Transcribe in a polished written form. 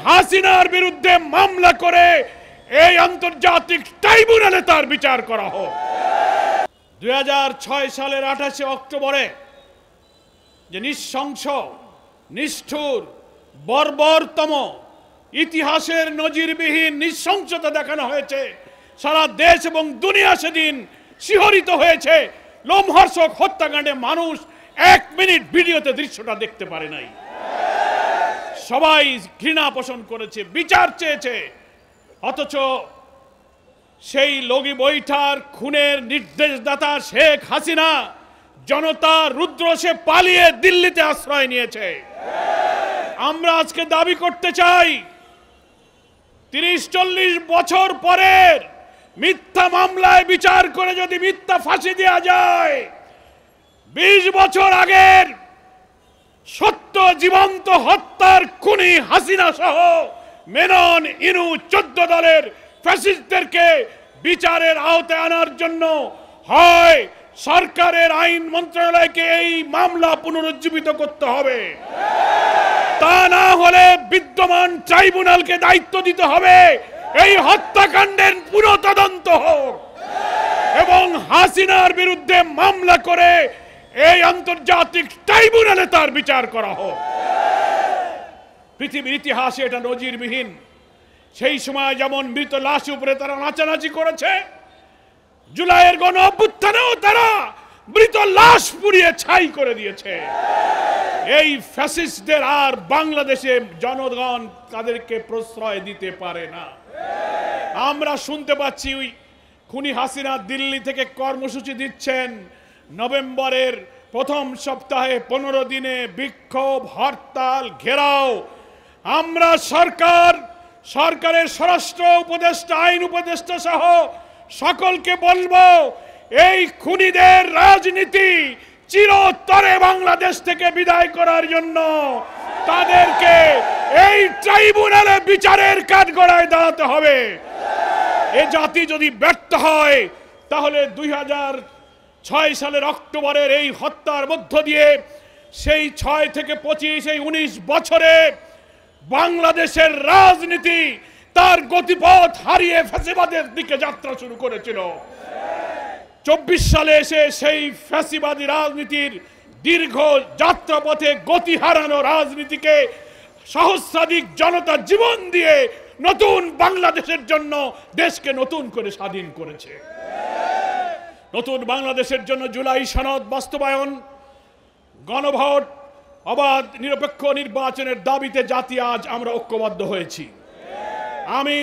হাসিনার বিরুদ্ধে মামলা করে এই আন্তর্জাতিক ট্রাইব্যুনালে তার বিচার করা হোক। 2006 সালের 28 অক্টোবরে যে নৃশংস, নিষ্ঠুর, বর্বরতম, ইতিহাসের নজিরবিহীন নৃশংসতা দেখানো হয়েছে, সারা দেশ এবং দুনিয়া সেদিন শিহরিত হয়েছে। লোমহর্ষক হত্যাকাণ্ডে মানুষ 1 মিনিট ভিডিওতে দৃশ্যটা দেখতে পারে নাই। সবাই ঘৃণা পোষণ করেছে, বিচার চেয়েছে, অথচ সেই লগি বৈঠার খুনের নির্দেশদাতা শেখ হাসিনা জনতা রুদ্র সে পালিয়ে দিল্লিতে আশ্রয় নিয়েছে। আমরা আজকে দাবি করতে চাই 30-40 বছর পরের মিথ্যা মামলায় বিচার করে যদি মিথ্যা ফাঁসি দেওয়া যায়, 20 বছর আগের সত্য জীবন্ত হত্যার খুনি হাসিনা সহ মেনন, ইনু 14 দলের ফ্যাসিস্টদেরকে বিচারের আওতায় আনার জন্য হয় সরকারের আইন মন্ত্রণালয়কে এই মামলা পুনরুজ্জীবিত করতে হবে, তা না হলে বিদ্যমান ট্রাইব্যুনালকে দায়িত্ব দিতে হবে এই হত্যাকাণ্ডের পুরো তদন্ত হোক এবং হাসিনার বিরুদ্ধে মামলা করে এই আন্তর্জাতিক ট্রাইব্যুনালে তার বিচার করা হোক। পৃথিবীর ইতিহাসে এটা নজিরবিহীন। সেই সময় যেমন মৃত লাশ উপরে তারা নাচানাচি করেছে, জুলাইয়ের গণ অভ্যুত্থানেও তারা মৃত লাশ পুড়িয়ে ছাই করে দিয়েছে। এই ফ্যাসিস্টদের আর বাংলাদেশে জনগণ তাদেরকে প্রশ্রয় দিতে পারে না। আমরা শুনতে পাচ্ছি ওই খুনি হাসিনা দিল্লি থেকে কর্মসূচি দিচ্ছেন, নভেম্বরের প্রথম সপ্তাহে 15 দিনে বিক্ষোভ, হরতাল, ঘেরাও। আমরা সরকারের স্বরাষ্ট্র উপদেষ্টা, আইন উপদেষ্টা সহ সকলকে বলবো, এই খুনিদের রাজনীতি চিরতরে বাংলাদেশ থেকে বিদায় করার জন্য তাদেরকে এই ট্রাইব্যুনালে বিচারের কাঠগড়ায় দাঁড়াতে হবে। এ জাতি যদি ব্যর্থ হয় তাহলে 2006 সালের অক্টোবরের এই হত্যার মধ্য দিয়ে সেই 6 থেকে 25 এই 19 বছরে বাংলাদেশের রাজনীতি তার গতিপথ হারিয়ে ফ্যাসিবাদের দিকে যাত্রা শুরু করেছিল। 24 সালে এসে সেই ফ্যাসিবাদী রাজনীতির দীর্ঘ যাত্রাপথে গতি হারানো রাজনীতিকে সহস্রাধিক জনতা জীবন দিয়ে নতুন বাংলাদেশের জন্য দেশকে নতুন করে স্বাধীন করেছে। নতুন বাংলাদেশের জন্য জুলাই সনদ বাস্তবায়ন, গণভোট, অবাধ নিরপেক্ষ নির্বাচনের দাবিতে জাতি আজ আমরা ঐক্যবদ্ধ হয়েছি। আমি